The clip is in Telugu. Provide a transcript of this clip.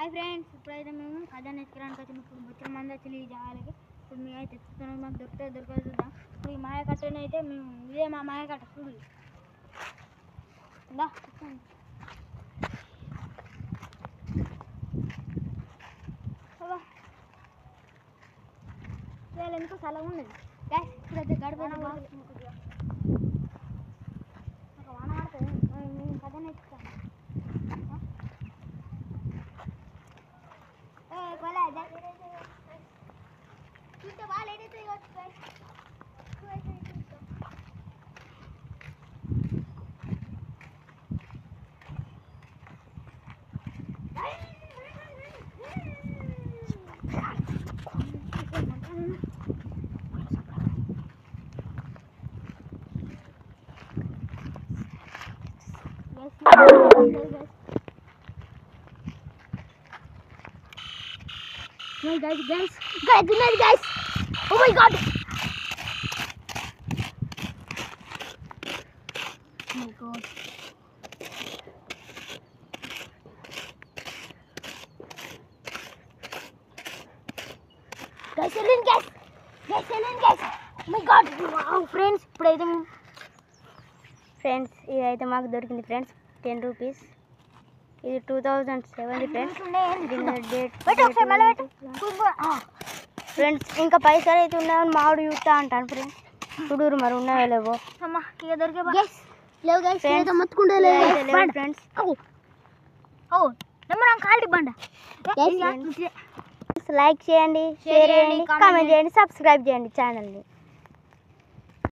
హాయ్ ఫ్రెండ్స్, ఇప్పుడైతే మేము ఖజానా ఎత్తుకోవడానికి వచ్చి ఇప్పుడు బొచ్చిన మంది వచ్చింది ఈ జాగాలకి. ఇప్పుడు మేము అయితే ఎత్తుకున్నాం, మాకు దొరకదు చూద్దాం. ఇప్పుడు ఈ మాయ కట్టని అయితే మేము ఇదే మా మాయ కట్ట చూడు ఇందా ఎందుకు సలహా ఉన్నది గ్యాస్ ఇప్పుడైతే గడప వాన పడుతుంది. మేము ఖజానా ఎత్తుతాం. Guys! Oh my God! Oh my God! Guys, Ellen, guys! Oh my God! Wow, friends! Friends, ఇదైతే మాకు దొరికింది ఫ్రెండ్స్, 10 రూపీస్. ఇది 2007 ఫ్రెండ్స్. ఫ్రెండ్స్ ఇంకా పైసలు అయితే ఉన్నాయని మామిడి చూస్తా అంటాను ఫ్రెండ్స్. చూడూరు మరి ఉన్నాయో లేవో. ఫ్రెండ్స్ లైక్ చేయండి, షేర్ చేయండి, కామెంట్ చేయండి, సబ్స్క్రైబ్ చేయండి ఛానల్ని.